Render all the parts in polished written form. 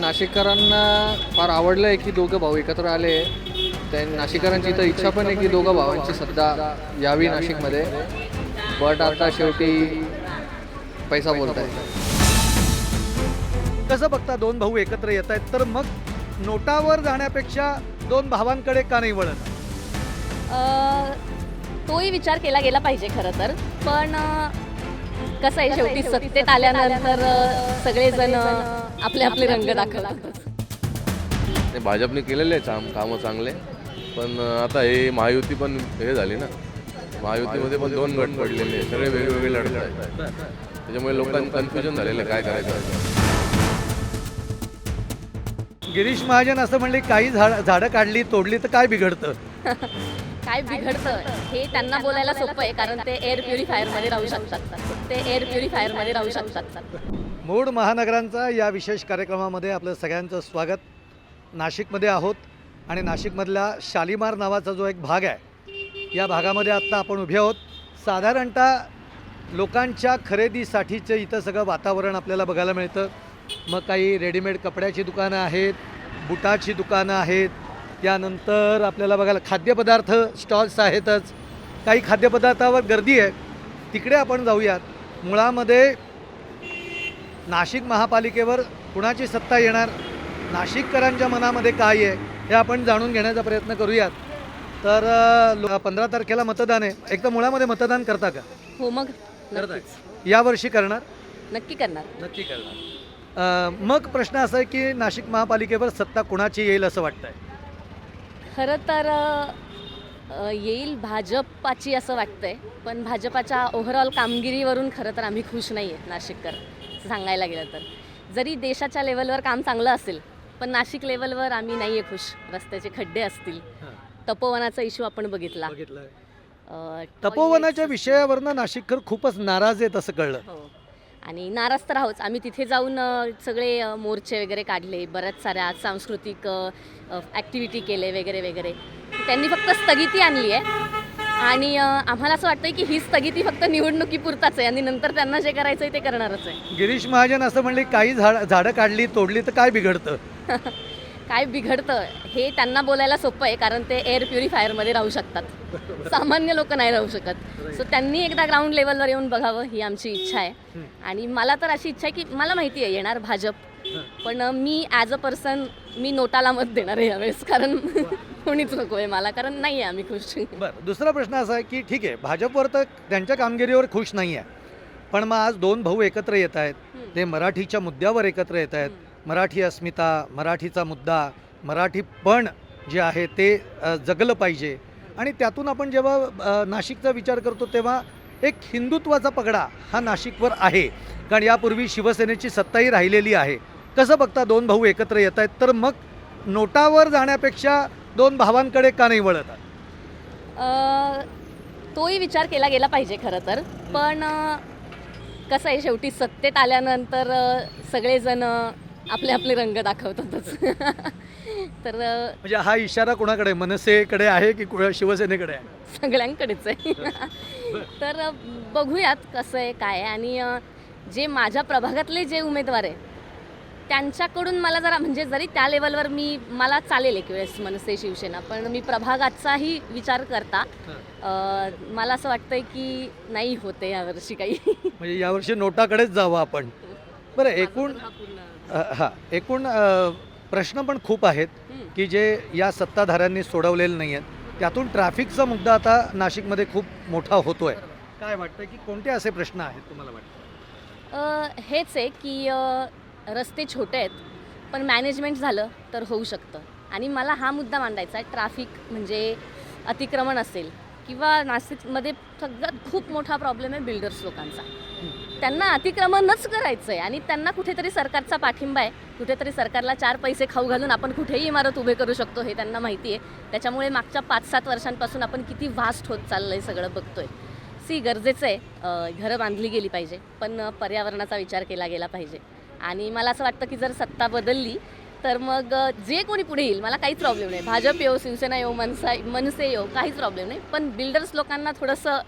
नाशिककरांना फार आवडलं आहे की दोघं भाऊ एकत्र आले. त्या नाशिककरांची तर इच्छा पण आहे की दोघं भावांची सत्ता यावी नाशिकमध्ये. बट आता शेवटी पैसा बोलत आहे. कसं बघता दोन भाऊ एकत्र येत आहेत तर मग नोटावर जाण्यापेक्षा दोन भावांकडे का नाही वळत? तोही विचार केला गेला पाहिजे खरं तर. पण कसं आहे शेवटी सत्तेत आल्यानंतर सगळेजण आपले आपले रंग दाखवतात. भाजपने केलेले कामं चांगले, पण आता हे महायुती पण हे झाली ना, महायुतीमध्ये पण दोन गट पडलेले, सगळे वेगवेगळे लढत आहेत. त्याच्यामुळे लोकांना कन्फ्युजन झालेलं आहे काय करायचं. गिरीश महाजन असं म्हणले काही झाडं काढली तोडली तर काय बिघडतं? काय बिघडतं हे त्यांना बोलायला सोपं आहे, कारण ते एअर प्युरिफायरमध्ये राहू शकतात. मूळ महानगरांचा या विशेष कार्यक्रमामध्ये आपलं सगळ्यांचं स्वागत. नाशिकमध्ये आहोत आणि नाशिकमधल्या शालिमार नावाचा जो एक भाग आहे, या भागामध्ये आत्ता आपण उभे आहोत. साधारणतः लोकांच्या खरेदीसाठीचं इथं सगळं वातावरण आपल्याला बघायला मिळतं. मग काही रेडीमेड कपड्याची दुकानं आहेत, बुटाची दुकानं आहेत, त्यानंतर आपल्याला बघायला खाद्यपदार्थ स्टॉल्स आहेतच. काही खाद्यपदार्थावर गर्दी आहे, तिकडे आपण जाऊयात. मुळामध्ये नाशिक महापालिकेवर कुणाची सत्ता येणार, नाशिककरांच्या मनामध्ये काय आहे हे आपण जाणून घेण्याचा प्रयत्न करूयात. तर 15 तारखेला मतदान आहे. एकदा मुळामध्ये मतदान करता का? हो, मग यावर्षी करणार? नक्की करणार. मग प्रश्न असा आहे की नाशिक महापालिकेवर सत्ता कुणाची येईल असं वाटतंय? खरं तर येईल भाजपाची असं वाटतंय, पण भाजपाच्या ओव्हरऑल कामगिरीवरून खरं तर आम्ही खुश नाही आहे नाशिककर. सांगायला गेलं तर जरी देशाच्या लेवलवर काम चांगलं असेल, पण नाशिक लेवलवर आम्ही नाही आहे खुश. रस्त्याचे खड्डे असतील, तपोवनाचा इश्यू आपण बघितला. तपोवनाच्या विषयावरनं नाशिककर खूपच नाराज आहेत असं कळलं. हो, आणि नाराज तर आहोत. आम्ही तिथे जाऊन सगळे मोर्चे वगैरे काढले, बऱ्याच साऱ्या सांस्कृतिक ॲक्टिव्हिटी केले वगैरे वगैरे. त्यांनी फक्त स्थगिती आणली आहे आणि आम्हाला असं वाटतं की ही स्थगिती फक्त निवडणुकीपुरताच आहे आणि नंतर त्यांना जे करायचं आहे ते करणारच आहे. गिरीश महाजन असं म्हणले काही झाडं काढली तोडली तर काय बिघडतं? काय बिघडतं हे त्यांना बोलायला सोपं आहे, कारण ते एअर प्युरिफायरमध्ये राहू शकतात. सामान्य लोक नाही राहू शकत. सो त्यांनी एकदा ग्राउंड लेवलवर येऊन बघावं ही आमची इच्छा आहे. आणि मला तर अशी इच्छा आहे की मला माहिती आहे येणार भाजप, पण मी ॲज अ पर्सन मी नोटाला मत देणार आहे यावेळेस, कारण कोणीच नको आहे मला, कारण नाही आहे आम्ही खुश. बरं, दुसरा प्रश्न असा आहे की ठीक आहे, भाजपवर तर त्यांच्या कामगिरीवर खुश नाही आहे, पण मग आज दोन भाऊ एकत्र येत आहेत, ते मराठीच्या मुद्द्यावर एकत्र येत आहेत. मराठी अस्मिता, मराठीचा मुद्दा, मराठीपण जे आहे ते जगलं पाहिजे. आणि त्यातून आपण जेव्हा नाशिकचा विचार करतो तेव्हा एक हिंदुत्वाचा पगडा हा नाशिकवर आहे, कारण यापूर्वी शिवसेनेची सत्ताही राहिलेली आहे. कसं बघता दोन भाऊ एकत्र येत आहेत तर मग नोटावर जाण्यापेक्षा दोन भावांकडे का नाही वळत? तोही विचार केला गेला पाहिजे खरं तर. पण कसं आहे शेवटी सत्तेत आल्यानंतर सगळेजण आपले आपले रंग दाखवतातच. तर म्हणजे हा इशारा कोणाकडे, मनसेकडे आहे की शिवसेनेकडे आहे? सगळ्यांकडेच आहे. तर बघूयात कसं आहे काय आहे. आणि जे माझ्या प्रभागातले जे उमेदवार आहे त्यांच्याकडून मला जरा म्हणजे जरी त्या लेवलवर मला चालेल एक वेळेस मनसे शिवसेना, पण मी प्रभागाचाही विचार करता मला असं वाटतंय की नाही होते यावर्षी काही. म्हणजे यावर्षी नोटाकडेच जावं आपण. बरं, एकूण प्रश्न पण खूप आहेत की जे या सत्ताधाऱ्यांनी सोडवलेले नाही आहेत. त्यातून ट्रॅफिकचा मुद्दा आता नाशिकमध्ये खूप मोठा होतोय. काय वाटतं की कोणते असे प्रश्न आहेत तुम्हाला वाटतं? हेच आहे की रस्ते छोटे आहेत, पण मॅनेजमेंट झालं तर होऊ शकतं. आणि मला हा मुद्दा मांडायचा आहे, ट्रॅफिक म्हणजे अतिक्रमण असेल किंवा नाशिकमध्ये सगळ्यात खूप मोठा प्रॉब्लेम आहे बिल्डर्स लोकांचा. त्यांना अतिक्रमणच करायचं आहे आणि त्यांना कुठेतरी सरकारचा पाठिंबा आहे, कुठेतरी सरकारला 4 पैसे खाऊ घालून आपण कुठेही इमारत उभे करू शकतो हे त्यांना माहिती आहे. त्याच्यामुळे मागच्या 5-7 वर्षांपासून आपण किती व्हास्ट होत चाललं आहे सगळं बघतोय. गरजेचं आहे, घरं बांधली गेली पाहिजे, पण पर्यावरणाचा विचार केला गेला पाहिजे. आणि मला असं वाटतं की जर सत्ता बदलली तर मग जे कोणी पुढे येईल मला काहीच प्रॉब्लेम नाही. भाजप येऊ, शिवसेना येऊ, मनसे येऊ, काहीच प्रॉब्लेम नाही. पण बिल्डर्स लोकांना थोडंसं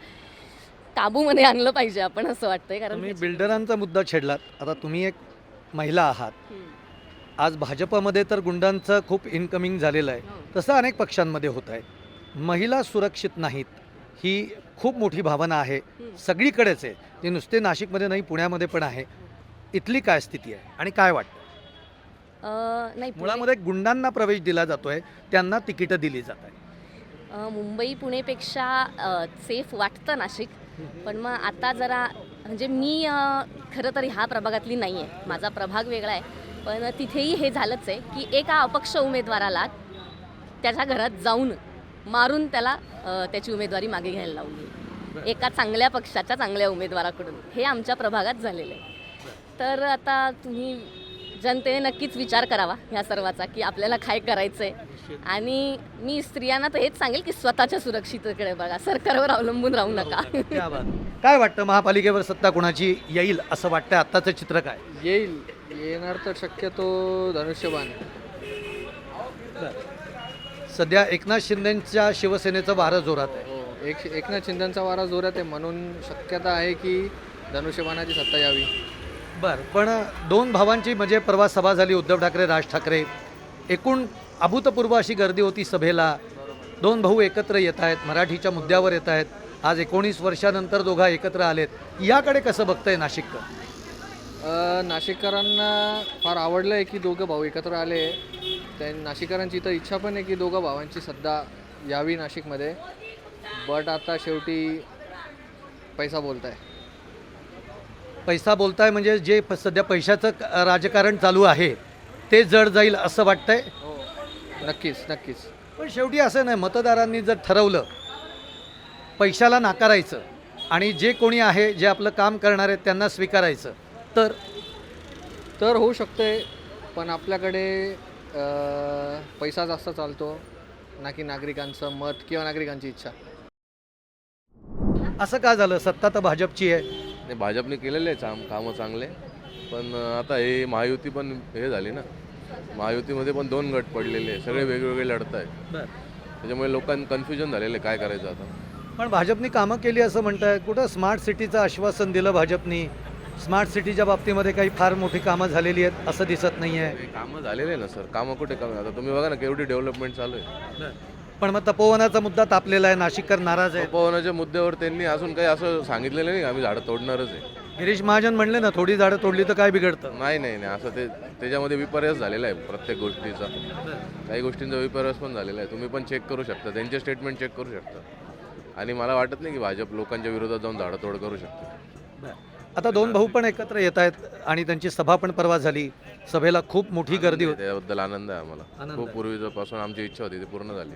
काबूमध्ये आणलं पाहिजे आपण असं वाटतंय. कारण तुम्ही बिल्डरांचा मुद्दा छेडलात. आता तुम्ही एक महिला आहात, आज भाजपमध्ये तर गुंडांचं खूप इनकमिंग झालेलं आहे, तसं अनेक पक्षांमध्ये होत आहे. महिला सुरक्षित नाहीत ही खूप मोठी भावना आहे, सगळीकडेच आहे. ती नुसते नाशिकमध्ये नाही, पुण्यामध्ये पण आहे. इथली काय स्थिती आहे आणि काय वाटतं? नाही पुणे- मुळामध्ये गुंडांना प्रवेश दिला जातोय, त्यांना तिकीटं दिली जात आहे. मुंबई पुणेपेक्षा सेफ वाटतं नाशिक. पण मग आता जरा म्हणजे मी खरं तर ह्या प्रभागातली नाही आहे, माझा प्रभाग वेगळा आहे. पण तिथेही हे झालंच आहे की एका अपक्ष उमेदवाराला त्याच्या घरात जाऊन मारून त्याला त्याची उमेदवारी मागे घ्यायला लावली एका चांगल्या पक्षाच्या चांगल्या उमेदवाराकडून. हे आमच्या प्रभागात झालेलं आहे. तर आता तुम्ही जनतेने नक्कीच विचार करावा ह्या सर्वाचा की आपल्याला काय करायचं आहे. आणि मी स्त्रियांना तर हेच सांगेल की स्वतःच्या सुरक्षिततेकडे बघा, सरकारवर अवलंबून राहू नका. क्या बात. काय वाटतं, महापालिकेवर सत्ता कोणाची येईल असं वाटतं? आत्ताचं चित्र काय? येणार तर शक्यतो धनुष्यबाण. सध्या एकनाथ शिंदेंच्या शिवसेनेचं वारं जोरात आहे. हो, एकनाथ शिंदेचा वारा जोरात आहे, म्हणून शक्यता आहे की धनुष्यबाणाची सत्ता यावी. बरं, पण दोन भावांची म्हणजे परवा सभा झाली, उद्धव ठाकरे राज ठाकरे. एकूण अभूतपूर्व अशी गर्दी होती सभेला. दोन भाऊ एकत्र येत आहेत, मराठीच्या मुद्द्यावर येत आहेत. आज 19 वर्षानंतर दोघा एकत्र आलेत. याकडे कसं बघतंय नाशिककर? नाशिककरांना फार आवडलं आहे की दोघं भाऊ एकत्र आले. त्या नाशिककरांची तर इच्छा पण आहे की दोघं भावांची सत्ता यावी नाशिकमध्ये. बट आता शेवटी पैसा बोलत आहे. पैसा बोलताय म्हणजे जे सध्या पैशाचं राजकारण चालू आहे ते जड जाईल असं वाटतंय. नक्कीच. पण शेवटी असं नाही, मतदारांनी जर ठरवलं पैशाला नाकारायचं आणि जे कोणी आहे, जे आपलं काम करणार आहेत त्यांना स्वीकारायचं, तर होऊ शकतंय. पण आपल्याकडे पैसा जास्त चालतो ना की नागरिकांचं मत किंवा नागरिकांची इच्छा. असं का झालं? सत्ता तर भाजपची आहे. नाही, भाजपने केलेले आहे कामं चांगले. पण आता हे महायुती पण हे झाली ना, महायुतीमध्ये पण 2 गट पडलेले आहे, सगळे वेगवेगळे लढत आहेत. त्याच्यामुळे लोकांना कन्फ्युजन झालेलं आहे काय करायचं आता. पण भाजपनी कामं केली असं म्हणताय. कुठं स्मार्ट सिटीचं आश्वासन दिलं भाजपनी? स्मार्ट सिटीच्या बाबतीमध्ये काही फार मोठी कामं झालेली आहेत असं दिसत नाही आहे. हे कामं झालेले आहे ना सर, कामं कुठे कमी. आता तुम्ही बघा ना केवढी डेव्हलपमेंट चालू आहे. पण मग तपोवनाचा मुद्दा तापलेला आहे, नाशिककर नाराज आहे. तपोवनाच्या मुद्द्यावर त्यांनी अजून काही असं सांगितलेलं नाही आम्ही झाडं तोडणारच आहे. गिरीश महाजन म्हणले ना, थोडी झाडं तोडली तर काय बिघडतं? नाही असं त्याच्यामध्ये विपर्यास झालेला आहे प्रत्येक गोष्टीचा. काही गोष्टींचा विपर्यास पण झालेला आहे. तुम्ही पण चेक करू शकता, त्यांचे स्टेटमेंट चेक करू शकता. आणि मला वाटत नाही की भाजप लोकांच्या विरोधात जाऊन झाडं तोड करू शकते. आता दोन भाऊ पण एकत्र येत आहेत आणि त्यांची सभा पण परवा झाली. सभेला खूप मोठी गर्दी होती. त्याबद्दल आनंद आहे आम्हाला. आनंद खूप आहे. पूर्वीपासून आमची इच्छा होती ती पूर्ण झाली.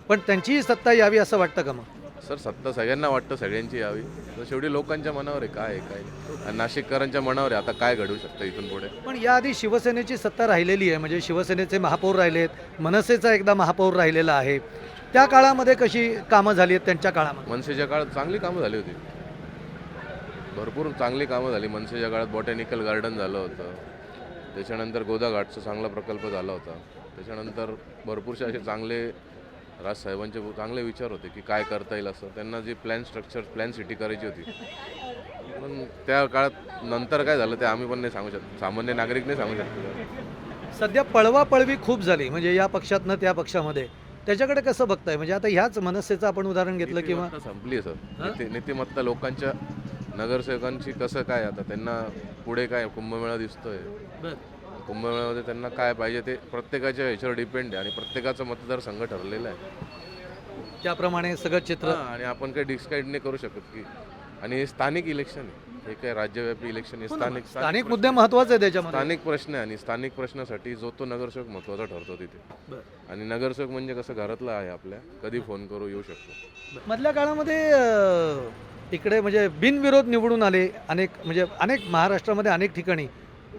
पण त्यांचीही सत्ता यावी असं वाटतं का मग? सर, सत्ता सगळ्यांना वाटतं सगळ्यांची यावी, तर शेवटी लोकांच्या मनावर आहे काय आहे काय. आणि नाशिककरांच्या मनावर आहे आता काय घडू शकतं इथून पुढे. पण याआधी शिवसेनेची सत्ता राहिलेली आहे, म्हणजे शिवसेनेचे महापौर राहिलेत, मनसेचा एकदा महापौर राहिलेला आहे. त्या काळामध्ये कशी कामं झाली आहेत त्यांच्या काळामध्ये? मनसेच्या काळात चांगली कामं झाली होती, भरपूर चांगली कामं झाली. मनसेच्या काळात बॉटॅनिकल गार्डन झालं होतं, त्याच्यानंतर गोदाघाटचा चांगला प्रकल्प झाला होता. त्याच्यानंतर भरपूरसे असे चांगले राजसाहेबांचे चांगले विचार होते की काय करता येईल असं. त्यांना जी प्लॅन सिटी करायची होती, पण त्या काळात नंतर काय झालं ते आम्ही पण नाही सांगू शकतो, सामान्य नागरिक नाही सांगू शकतो. सध्या पळवापळवी खूप झाली, म्हणजे या पक्षातनं त्या पक्षामध्ये. त्याच्याकडे कसं बघताय? म्हणजे आता ह्याच मनसेचं आपण उदाहरण घेतलं किंवा नीतिमत्ता संपली आहे सर. नीतिमत्ता लोकांच्या, नगरसेवकांची कसं काय आता त्यांना पुढे काय कुंभमेळा दिसतोय. कुंभमेळ्यामध्ये त्यांना काय पाहिजे ते प्रत्येकाच्या ह्याच्यावर डिपेंड आहे आणि प्रत्येकाचा मतदारसंघ ठरलेला आहे. त्याप्रमाणे सगळं चित्र. आणि आपण काही डिस्काईड नाही करू शकत की. आणि हे स्थानिक इलेक्शन आहे, हे काय राज्यव्यापी इलेक्शन आहे. स्थानिक मुद्दे महत्वाचे आहे त्याच्यामध्ये. स्थानिक प्रश्न आहे आणि स्थानिक प्रश्नासाठी जो तो नगरसेवक महत्त्वाचा ठरतो तिथे. आणि नगरसेवक म्हणजे कसं घरातला आहे आपल्या, कधी फोन करू येऊ शकतो. मधल्या काळामध्ये इकडे म्हणजे बिनविरोध निवडून आले अनेक महाराष्ट्रामध्ये अनेक ठिकाणी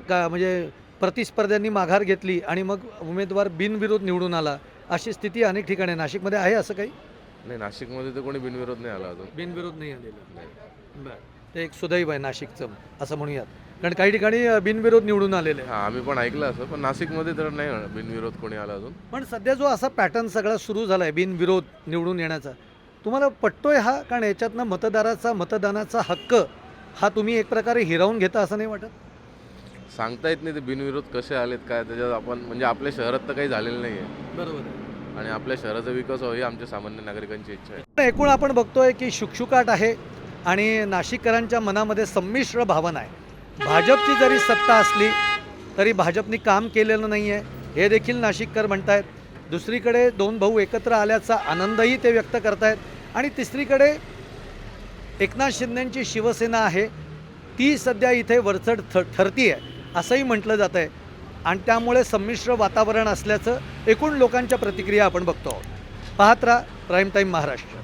का म्हणजे प्रतिस्पर्ध्यांनी माघार घेतली आणि मग उमेदवार बिनविरोध निवडून आला, अशी स्थिती अनेक ठिकाणी. नाशिकमध्ये आहे असं काही? नाही, नाशिकमध्ये तर कोणी बिनविरोध नाही आला अजून. बिनविरोध नाही आलेलं. नाही. ते एक सुदैव आहे नाशिकचं असं म्हणूयात, कारण काही ठिकाणी बिनविरोध निवडून आलेले आहे. हां, आम्ही पण ऐकलं असं, पण नाशिकमध्ये तर नाही बिनविरोध कोणी आला अजून. पण सध्या जो असा पॅटर्न सगळा सुरू झाला आहे बिनविरोध निवडून येण्याचा, तुम्हाला पटतोय हा? कारण याच्यातनं मतदानाचा हक्क हा तुम्ही एक प्रकारे हिरावून घेता असं नाही वाटत? सांगता येत नाही ते बिनविरोध कसे आलेत काय, त्याच्यात आपण म्हणजे आपल्या शहरात तर काही झालेलं नाही आहे बरोबर आहे. आणि आपल्या शहराचा विकास व्हावा ही आमच्या सामान्य नागरिकांची इच्छा आहे. एकूण आपण बघतोय की शुकशुकाट आहे आणि नाशिककरांच्या मनामध्ये संमिश्र भावना आहे. भाजपची जरी सत्ता असली तरी भाजपनी काम केलेलं नाही आहे हे देखील नाशिककर म्हणत आहेत. दुसरीकडे दोन भाऊ एकत्र आल्याचा आनंदही ते व्यक्त करत आहेत आणि तिसरीकडे एकनाथ शिंदेंची शिवसेना आहे ती सध्या इथे वरचढ ठरती आहे असंही म्हटलं जातं आहे आणि त्यामुळे संमिश्र वातावरण असल्याचं एकूण लोकांच्या प्रतिक्रिया आपण बघतो आहोत. पाहत राहा प्राईम टाईम महाराष्ट्र.